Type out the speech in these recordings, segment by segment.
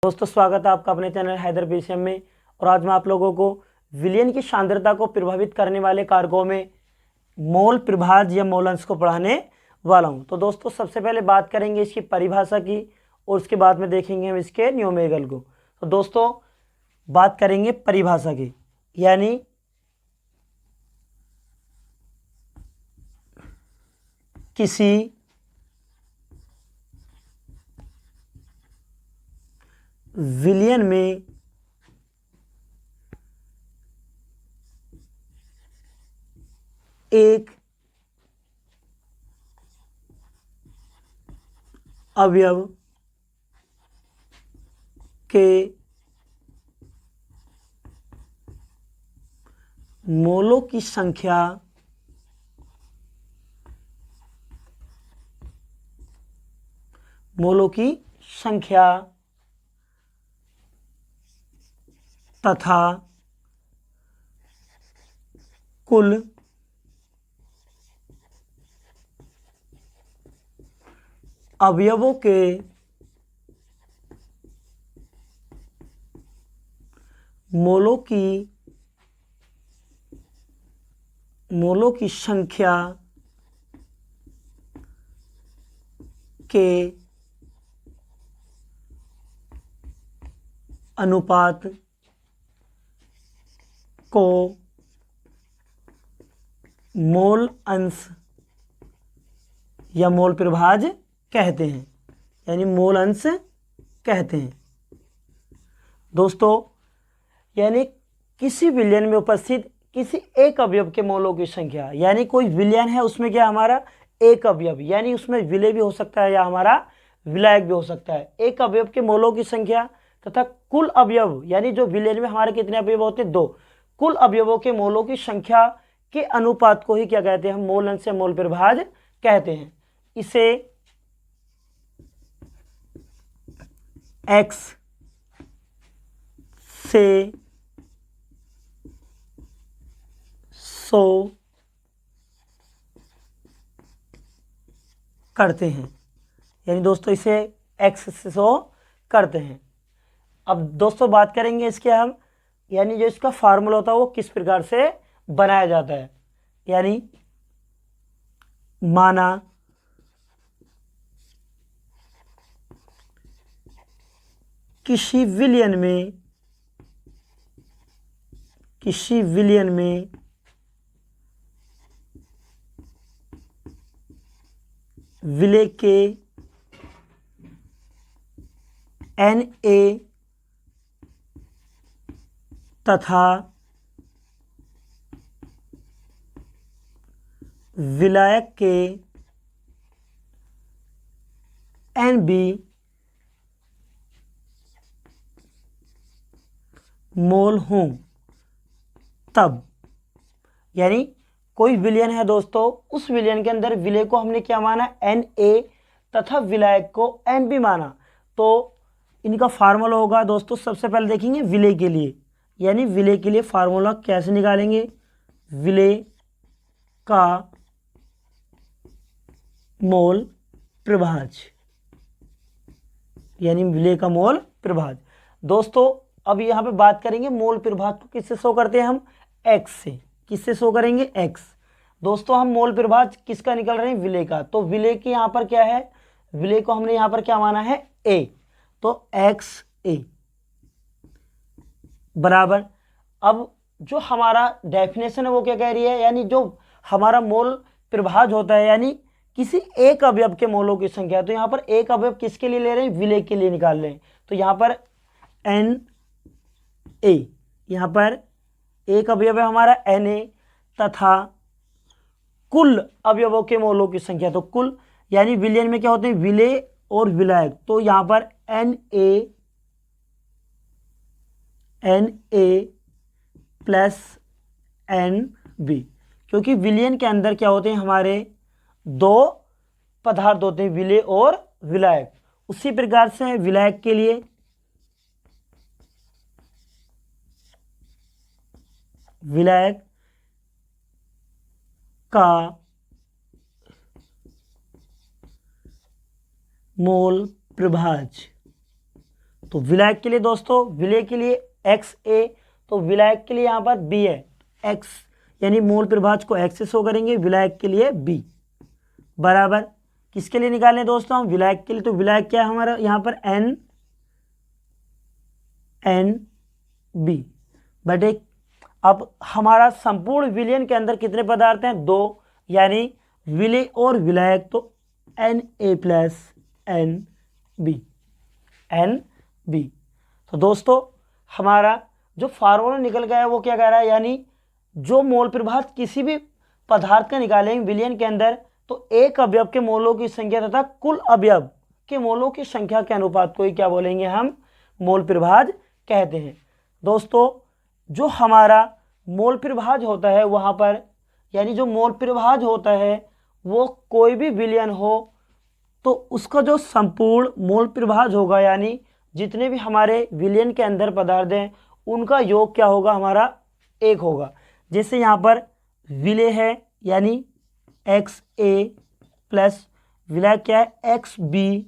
दोस्तों स्वागत है आपका अपने चैनल हैदर पीसीएम में। और आज मैं आप लोगों को विलयन की सांद्रता को प्रभावित करने वाले कारकों में मोल प्रभाज या मोल अंश को पढ़ाने वाला हूं। तो दोस्तों सबसे पहले बात करेंगे इसकी परिभाषा की और उसके बाद में देखेंगे हम इसके न्यूमेरिकल को। तो दोस्तों बात करेंगे परिभाषा की, यानी किसी विलयन में एक अवयव के मोलों की संख्या तथा कुल अवयवों के मोलों की संख्या के अनुपात को मोल अंश या मोल प्रभाज कहते हैं, यानी मोल अंश कहते हैं। दोस्तों यानी किसी विलयन में उपस्थित किसी एक अवयव के मोलों की संख्या, यानी कोई विलयन है उसमें क्या हमारा एक अवयव, यानी उसमें विलय भी हो सकता है या हमारा विलायक भी हो सकता है। एक अवयव के मोलों की संख्या तथा कुल अवयव, यानी जो विलयन में हमारे कितने अवयव होते हैं, दो, कुल अवयवों के मोलों की संख्या के अनुपात को ही क्या कहते हैं, हम मोल अंश या मोल प्रभाज कहते हैं। इसे x से 100 करते हैं, यानी दोस्तों इसे x से 100 करते हैं। अब दोस्तों बात करेंगे इसके हम, यानी जो इसका फार्मूला होता है वो किस प्रकार से बनाया जाता है। यानी माना किसी विलयन में विलय के Na तथा विलायक के Nb मोल हों तब, यानी कोई विलयन है दोस्तों, उस विलयन के अंदर विलय को हमने क्या माना, Na तथा विलायक को Nb माना, तो इनका फार्मूला होगा दोस्तों। सबसे पहले देखेंगे विलय के लिए, यानी विलय के लिए फार्मूला कैसे निकालेंगे, विलय का मोल प्रभाज, यानी विलय का मोल प्रभाज। दोस्तों अब यहाँ पे बात करेंगे मोल प्रभाज को किससे शो करते हैं हम, x से। किससे शो करेंगे, x। दोस्तों हम मोल प्रभाज किसका निकल रहे हैं, विलय का। तो विलय के यहाँ पर क्या है, विलय को हमने यहाँ पर क्या माना है, a, तो XA बराबर, अब जो हमारा डेफिनेशन है वो क्या कह रही है, यानी जो हमारा मोल प्रभाज होता है, यानी किसी एक अवयव के मोलों की संख्या। तो यहाँ पर एक अवयव किसके लिए ले रहे हैं, विलय के लिए निकाल रहे हैं। तो यहाँ पर Na, यहाँ पर एक अवयव है हमारा Na तथा कुल अवयवों के मोलों की संख्या, तो कुल, यानी विलयन में क्या होते हैं, विलय और विलायक। तो यहाँ पर Na प्लस Nb, क्योंकि विलयन के अंदर क्या होते हैं, हमारे दो पदार्थ होते हैं, विलय और विलायक। उसी प्रकार से विलायक के लिए विलायक का मोल प्रभाज तो विलायक के लिए दोस्तों, विलय के लिए XA, तो विलायक के लिए यहाँ पर B है, X यानी मोल प्रभाज को X से शो करेंगे, विलायक के लिए B बराबर किसके लिए निकालें दोस्तों हम, विलायक के लिए। तो विलायक क्या है हमारा यहाँ पर NB बटे, अब हमारा संपूर्ण विलयन के अंदर कितने पदार्थ हैं, 2, यानी विलय और विलायक तो Na प्लस NB। तो दोस्तों हमारा जो फार्मूला निकल गया है वो क्या कह रहा है, यानी जो मोल प्रभाज किसी भी पदार्थ का निकालेंगे विलयन के अंदर, तो एक अवयव के मोलों की संख्या तथा कुल अवयव के मोलों की संख्या के अनुपात को ही क्या बोलेंगे हम, मोल प्रभाज कहते हैं। दोस्तों जो हमारा मोल प्रभाज होता है वहाँ पर, यानी जो मोल प्रभाज होता है वो कोई भी विलयन हो तो उसका जो संपूर्ण मोल प्रभाज होगा, यानी जितने भी हमारे विलयन के अंदर पदार्थ हैं उनका योग क्या होगा, हमारा 1 होगा। जैसे यहाँ पर विलय है यानी XA प्लस विलायक क्या है XB,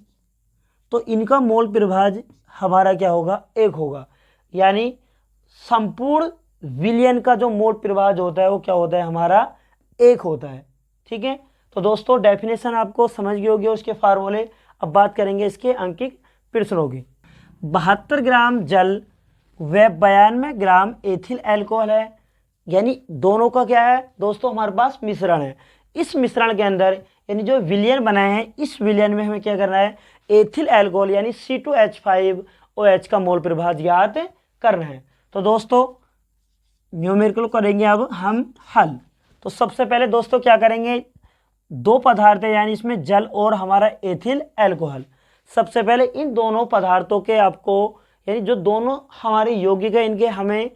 तो इनका मोल प्रभाज हमारा क्या होगा, 1 होगा। यानी संपूर्ण विलयन का जो मोल प्रभाज होता है वो क्या होता है, हमारा 1 होता है। ठीक है, तो दोस्तों डेफिनेशन आपको समझ गए होगी उसके फार्मूले। अब बात करेंगे इसके अंकित प्रश्नों की। 72 ग्राम जल व 92 ग्राम एथिल अल्कोहल है, यानी दोनों का क्या है दोस्तों, हमारे पास मिश्रण है। इस मिश्रण के अंदर यानी जो विलयन बनाए हैं, इस विलयन में हमें क्या करना है, एथिल अल्कोहल यानी C2H5OH का मोल प्रभाज ज्ञात करना है। तो दोस्तों न्यूमेरिकल करेंगे अब हम हल। तो सबसे पहले दोस्तों क्या करेंगे, 2 पदार्थ है यानी इसमें जल और हमारा एथिल अल्कोहल। सबसे पहले इन दोनों पदार्थों के आपको, यानी जो दोनों हमारे यौगिक है इनके हमें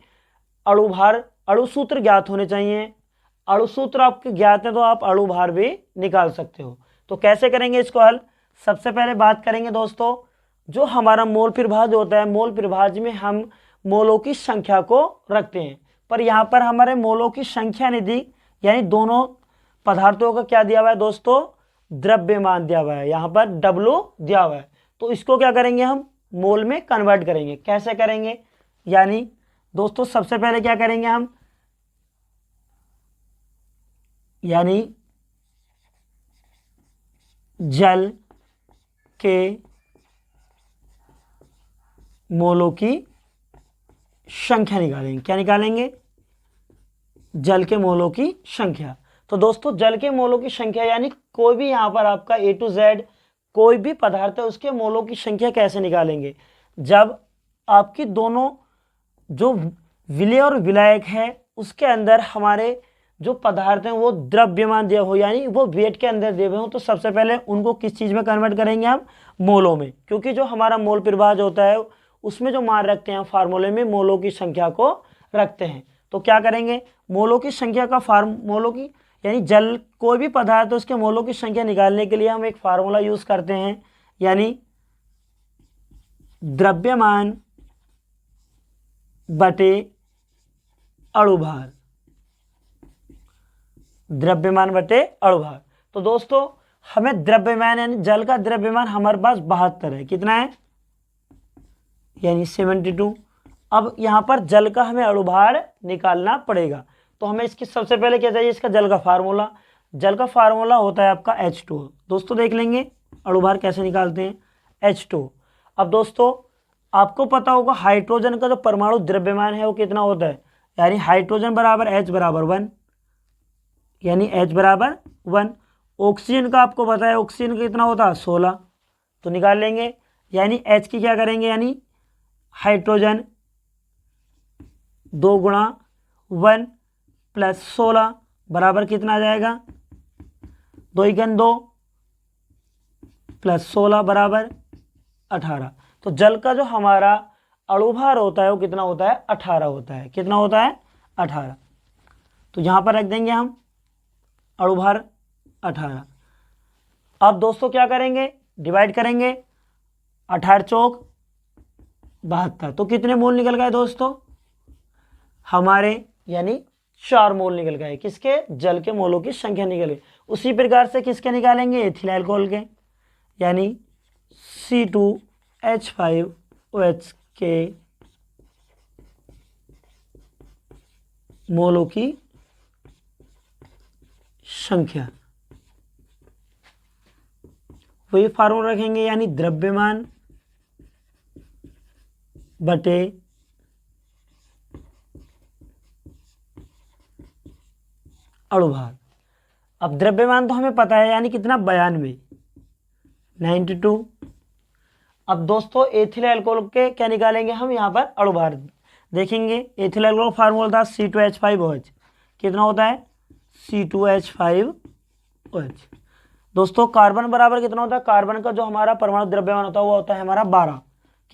अणुभार अणुसूत्र ज्ञात होने चाहिए। अणुसूत्र आपके ज्ञात है तो आप अणुभार भी निकाल सकते हो। तो कैसे करेंगे इसको हल, सबसे पहले बात करेंगे दोस्तों जो हमारा मोल प्रभाज होता है, मोल प्रभाज में हम मोलों की संख्या को रखते हैं, पर यहाँ पर हमारे मोलों की संख्या नहीं दी, यानी दोनों पदार्थों का क्या दिया हुआ है दोस्तों, द्रव्यमान दिया हुआ है, यहाँ पर W दिया हुआ है। तो इसको क्या करेंगे हम, मोल में कन्वर्ट करेंगे। कैसे करेंगे, यानी दोस्तों सबसे पहले क्या करेंगे हम, यानी जल के मोलों की संख्या निकालेंगे। क्या निकालेंगे, जल के मोलों की संख्या। तो दोस्तों जल के मोलों की संख्या यानी कोई भी यहाँ पर आपका A to Z कोई भी पदार्थ है उसके मोलों की संख्या कैसे निकालेंगे, जब आपकी दोनों जो विलय और विलायक है उसके अंदर हमारे जो पदार्थ हैं वो द्रव्यमान दिए हो, यानी वो वेट के अंदर दिए हुए हो। तो सबसे पहले उनको किस चीज़ में कन्वर्ट करेंगे हम, मोलों में, क्योंकि जो हमारा मोल प्रभाज होता है उसमें जो मान रखते हैं फार्मूले में मोलों की संख्या को रखते हैं। तो क्या करेंगे, मोलों की संख्या का मोलों की यानी जल कोई भी पदार्थ है उसके मोलों की संख्या निकालने के लिए हम एक फार्मूला यूज करते हैं, यानी द्रव्यमान बटे अणुभार, द्रव्यमान बटे अणुभार। तो दोस्तों हमें द्रव्यमान यानी जल का द्रव्यमान हमारे पास 72 है, कितना है यानी 72। अब यहाँ पर जल का हमें अणुभार निकालना पड़ेगा, तो हमें इसकी सबसे पहले क्या चाहिए, इसका जल का फार्मूला। जल का फार्मूला होता है आपका H2। दोस्तों देख लेंगे अणुभार कैसे निकालते हैं, H2। अब दोस्तों आपको पता होगा हाइड्रोजन का जो परमाणु द्रव्यमान है वो कितना होता है, यानी हाइड्रोजन बराबर H बराबर 1, यानी H बराबर 1। ऑक्सीजन का आपको पता है ऑक्सीजन का कितना होता है 16, तो निकाल लेंगे, यानी H की क्या करेंगे, यानी हाइड्रोजन 2 गुणा 1 प्लस 16 बराबर कितना आ जाएगा, 2 × 2 प्लस 16 बराबर 18। तो जल का जो हमारा अणुभार होता है वो कितना होता है, 18 होता है। कितना होता है, 18। तो यहाँ पर रख देंगे हम अणुभार 18। अब दोस्तों क्या करेंगे, डिवाइड करेंगे, 18 चौक 72। तो कितने मोल निकल गए दोस्तों हमारे, यानी 4 मोल निकल गए, किसके, जल के मोलों की संख्या निकल गई। उसी प्रकार से किसके निकालेंगे, एथिल अल्कोहल के, यानी C2H5 OH के मोलों की संख्या, वही फार्मूला रखेंगे, यानी द्रव्यमान बटे अणुभार। अब द्रव्यमान तो हमें पता है, यानी कितना 92, 92। अब दोस्तों एथिल अल्कोहल के क्या निकालेंगे हम, यहाँ पर अणुभार देखेंगे। एथिल अल्कोहल फार्मूला था C2H5OH, कितना होता है C2H5OH। दोस्तों कार्बन बराबर कितना होता है, कार्बन का जो हमारा परमाणु द्रव्यमान होता है वो होता है हमारा 12,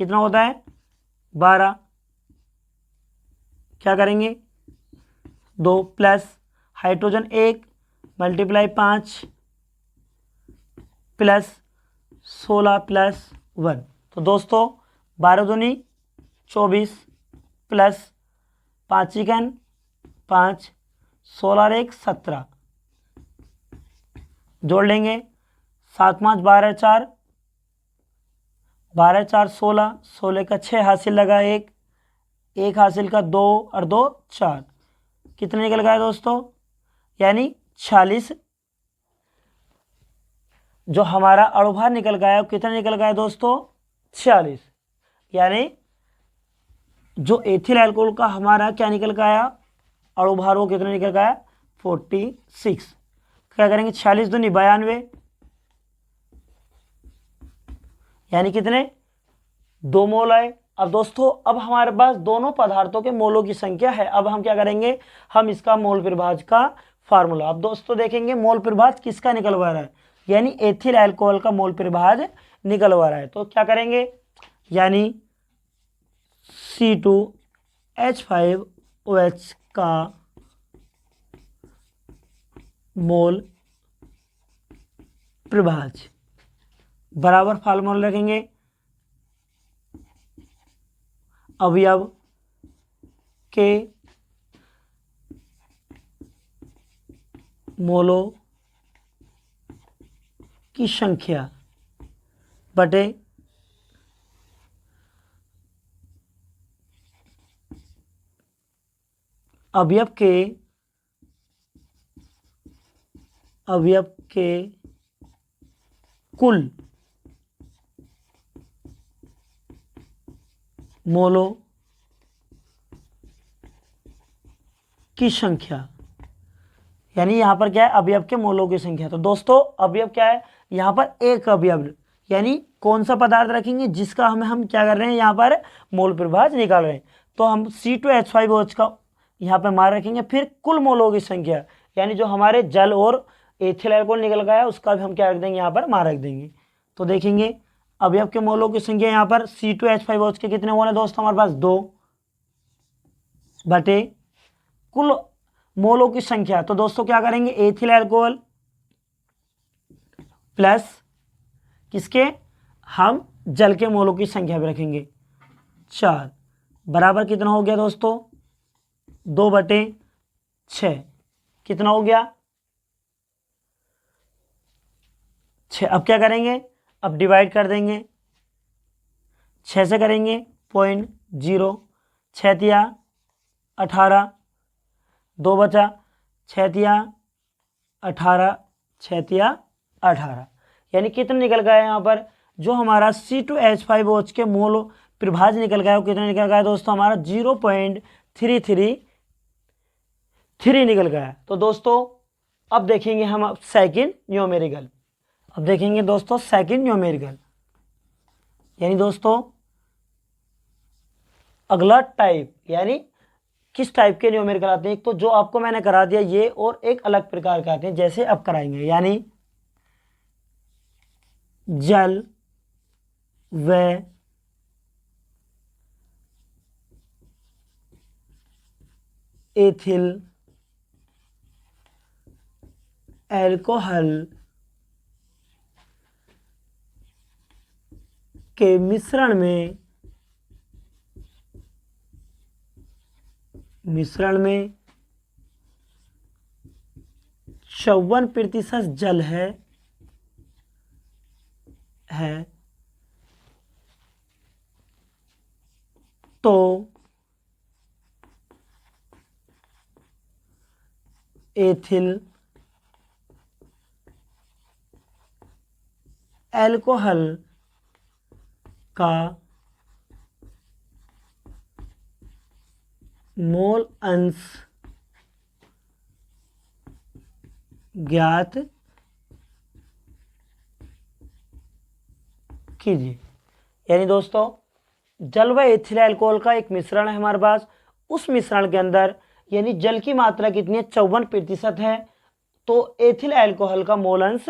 कितना होता है 12। क्या करेंगे 2 plus hydrogen 1 multiply 5 plus 16 plus 1, तो दोस्तों 12 दूनी 24 प्लस 5 चिकन 5, 16 और 1 17, जोड़ लेंगे 7 5 12 4, 12 4 16, 16 का 6 हासिल लगा 1, 1 हासिल का 2 और 2 4, कितने निकल गए दोस्तों, यानी 46। जो हमारा अणुभार निकल गया है कितना निकल गया दोस्तों 46, यानी जो एथिल अल्कोहल का हमारा क्या निकल गया अणुभार वो कितना निकल गया 46। क्या करेंगे 46 दूनी 92, यानी कितने 2 मोल आए। अब दोस्तों अब हमारे पास दोनों पदार्थों के मोलों की संख्या है। अब हम क्या करेंगे, हम इसका मोल प्रभाज का फार्मूला, अब दोस्तों देखेंगे मोल प्रभाज किसका निकलवा रहा है, यानी एथिल अल्कोहल का मोल प्रभाज निकलवा रहा है। तो क्या करेंगे, यानी C2H5OH का मोल प्रभाज बराबर फार्मूला रखेंगे अवयव के मोलों की संख्या बटे अवयव के कुल मोलों की संख्या, यानी यहां पर क्या है अवयव के मोलों की संख्या। तो दोस्तों अवयव क्या है, यहां पर एक अवयव, यानी कौन सा पदार्थ रखेंगे जिसका हम क्या कर रहे हैं यहाँ पर मोल प्रभाज निकाल रहे हैं। तो हम C2H5OH का यहाँ पर मान रखेंगे, फिर कुल मोलों की संख्या, यानी जो हमारे जल और एथिल अल्कोहल निकल गया है उसका भी हम क्या रख देंगे यहाँ पर मान रख देंगे। तो देखेंगे अवयव के मोलों की संख्या यहाँ पर C2H5OH के कितने मोल है दोस्तों हमारे पास 2 बटे कुल मोलों की संख्या। तो दोस्तों क्या करेंगे एथिल अल्कोहल प्लस किसके, हम जल के मोलों की संख्या भी रखेंगे 4 बराबर कितना हो गया दोस्तों 2 बटे 6, कितना हो गया 6। अब क्या करेंगे, अब डिवाइड कर देंगे 6 से करेंगे 0.0, 6 तिया 18, 2 बचा 6 तिया 18, 6 तिया 18, यानी कितना निकल गया यहाँ पर जो हमारा C2H5OH के मोल प्रभाज निकल गया वो कितना निकल गया दोस्तों हमारा 0.333 निकल गया। तो दोस्तों अब देखेंगे हम सेकंड न्यूमेरिकल, अब देखेंगे दोस्तों सेकंड न्यूमेरिकल, यानी दोस्तों अगला टाइप, यानी किस टाइप के न्यूमेरिकल आते हैं। एक तो जो आपको मैंने करा दिया ये, और एक अलग प्रकार के आते हैं जैसे अब कराएंगे, यानी जल व एथिल अल्कोहल के मिश्रण में 54% जल है तो एथिल अल्कोहल का मोल अंश ज्ञात कीजिए। यानी दोस्तों जल व एथिल अल्कोहल का एक मिश्रण है हमारे पास, उस मिश्रण के अंदर यानी जल की मात्रा कितनी है 54% है, तो एथिल अल्कोहल का मोल अंश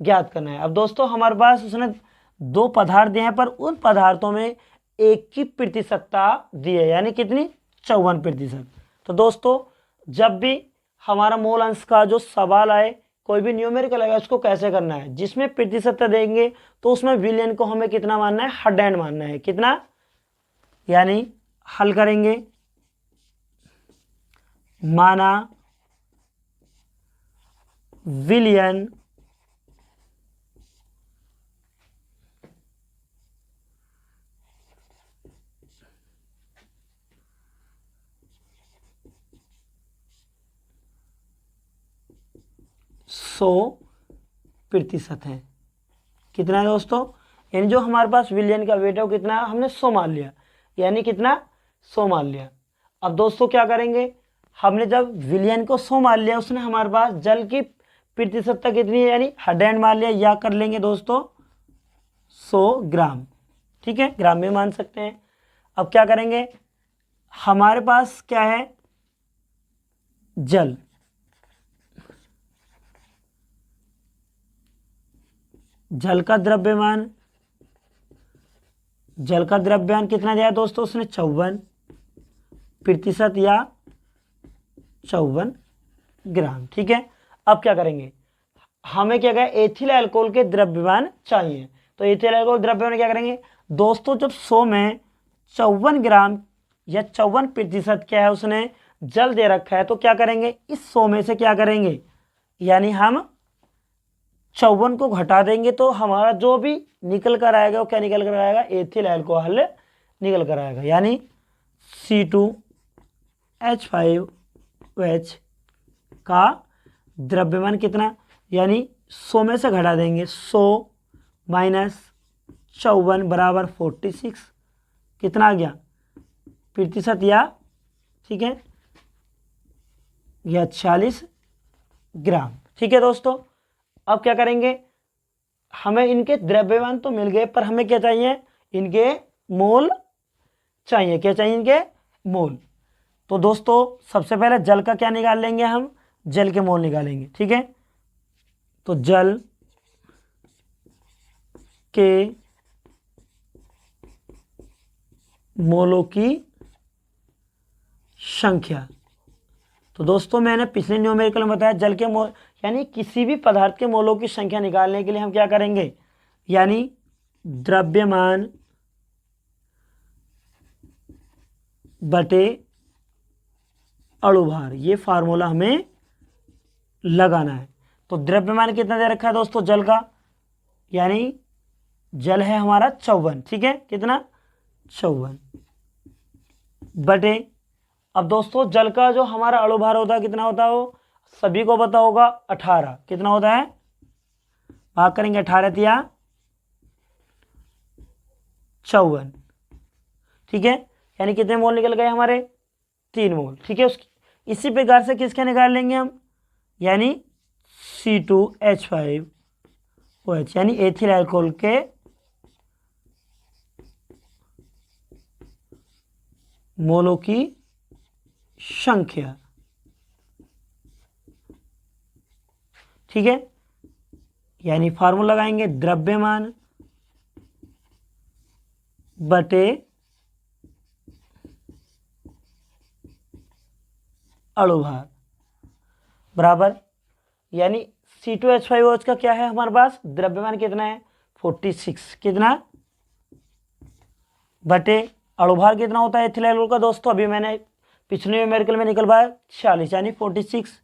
ज्ञात करना है। अब दोस्तों हमारे पास उसने दो पदार्थ दिए हैं, पर उन पदार्थों में एक की प्रतिशतता दी है, यानी कितनी 54%। तो दोस्तों जब भी हमारा मोल अंश का जो सवाल आए, कोई भी न्यूमेरिकल आएगा, उसको कैसे करना है, जिसमें प्रतिशतता देंगे तो उसमें विलयन को हमें कितना मानना है, हडेंड मानना है, कितना, यानी हल करेंगे, माना विलयन सौ प्रतिशत है। कितना है दोस्तों, यानी जो हमारे पास विलयन का वेट है वो कितना है, हमने 100 मान लिया, यानी कितना 100 मान लिया। अब दोस्तों क्या करेंगे, हमने जब विलयन को 100 मान लिया, उसने हमारे पास जल की प्रतिशतता कितनी है, यानी 100 मान लिया, या कर लेंगे दोस्तों 100 ग्राम, ठीक है, ग्राम में मान सकते हैं। अब क्या करेंगे, हमारे पास क्या है, जल, जल का द्रव्यमान, जल का द्रव्यमान कितना दिया दोस्तों, उसने 54% या 54 ग्राम, ठीक है। अब क्या करेंगे, हमें क्या कहा, एथिल अल्कोहल के द्रव्यमान चाहिए, तो एथिल अल्कोहल द्रव्यमान क्या करेंगे दोस्तों, जब 100 में 54 ग्राम या 54% क्या है उसने जल दे रखा है, तो क्या करेंगे, इस 100 में से क्या करेंगे, यानी हम 54 को घटा देंगे, तो हमारा जो भी निकल कर आएगा वो क्या निकल कर आएगा, एथिल अल्कोहल निकल कर आएगा, यानी C2H5OH का द्रव्यमान कितना, यानी 100 में से घटा देंगे, 100 माइनस 54 बराबर 46, कितना आ गया, प्रतिशत, या ठीक है, या 46 ग्राम, ठीक है दोस्तों। अब क्या करेंगे, हमें इनके द्रव्यमान तो मिल गए, पर हमें क्या चाहिए, इनके मोल चाहिए, क्या चाहिए, इनके मोल। तो दोस्तों सबसे पहले जल का क्या निकाल लेंगे, हम जल के मोल निकालेंगे, ठीक है। तो जल के मोलों की संख्या, तो दोस्तों मैंने पिछले न्यूमेरिकल में बताया जल के मोल, यानी किसी भी पदार्थ के मोलों की संख्या निकालने के लिए हम क्या करेंगे, यानी द्रव्यमान बटे अणुभार, ये फार्मूला हमें लगाना है। तो द्रव्यमान कितना दे रखा है दोस्तों जल का, यानी जल है हमारा 54, ठीक है, कितना 54 बटे, अब दोस्तों जल का जो हमारा अणुभार होता है कितना होता है, वो सभी को पता होगा 18, कितना होता है, भाग करेंगे 18 तिया 54, ठीक है, यानी कितने मोल निकल गए हमारे, 3 मोल, ठीक है। इसी प्रकार से किसके निकाल लेंगे हम, यानी C2H5OH, यानी एथिल अल्कोहल के मोलों की संख्या, ठीक है, यानी फार्मूला लगाएंगे द्रव्यमान बटे अणुभार बराबर, यानी C2H5OH का क्या है हमारे पास, द्रव्यमान कितना है 46, कितना बटे अणुभार कितना होता है एथिल अल्कोहल का दोस्तों, अभी मैंने पिछले न्यूमेरिकल में निकलवाया 46, यानी 46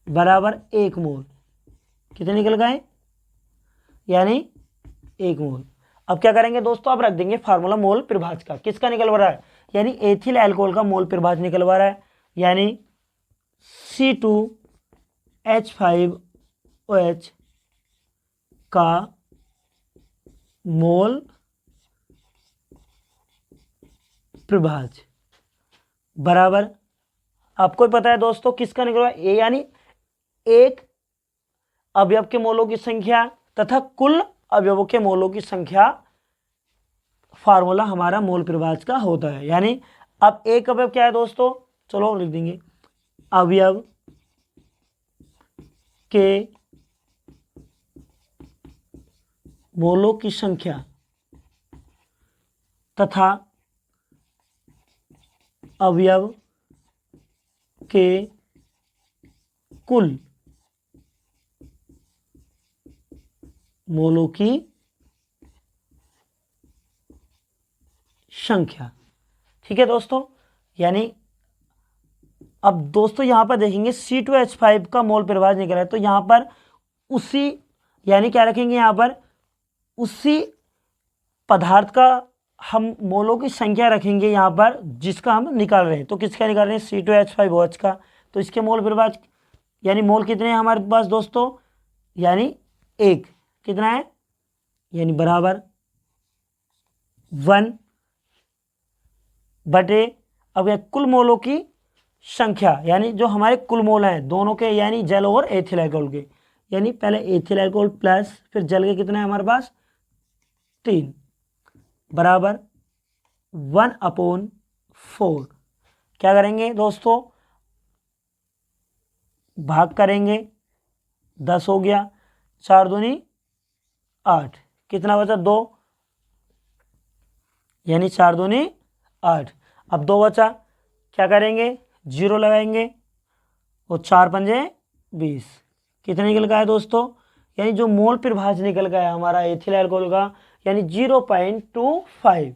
बराबर 1 मोल, कितने निकल गए, यानी 1 मोल। अब क्या करेंगे दोस्तों, अब रख देंगे फार्मूला मोल प्रभाज का। किसका निकलवा रहा है, यानी एथिल अल्कोहल का मोल प्रभाज निकलवा रहा है, यानी C2H5OH का मोल प्रभाज बराबर, आपको पता है दोस्तों किसका निकलवा, ए यानी एक अवयव के मोलों की संख्या तथा कुल अवयवों के मोलों की संख्या फार्मूला हमारा मोल प्रभाज का होता है। यानी अब एक अवयव क्या है दोस्तों, चलो लिख देंगे, अवयव के मोलों की संख्या तथा अवयव के कुल मोलों की संख्या। ठीक है दोस्तों, यानी अब दोस्तों यहां पर देखेंगे C2H5 का मोल प्रभाज निकला है, तो यहां पर उसी यानी क्या रखेंगे, यहां पर उसी पदार्थ का हम मोलों की संख्या रखेंगे यहां पर जिसका हम निकाल रहे हैं। तो किसका निकाल रहे हैं, C2H5OH का। तो इसके मोल प्रभाज यानी मोल कितने हैं हमारे पास दोस्तों, यानी एक, कितना है, यानी बराबर 1 बटे, अब यह कुल मोलों की संख्या, यानी जो हमारे कुल मोल हैं दोनों के, यानी जल और एथिल अल्कोहल के, यानी पहले एथिल अल्कोहल प्लस फिर जल के कितना है हमारे पास 3 बराबर 1/4। क्या करेंगे दोस्तों, भाग करेंगे, 10 हो गया, 4 दूनी 8, कितना बचा 2, यानी 4 दूनी 8। अब 2 बचा, क्या करेंगे, 0 लगाएंगे और 4 पंजे 20, कितना निकल गया है दोस्तों, यानी जो मोल प्रभाज निकल गया हमारा एथिल अल्कोहल का, यानी 0.25।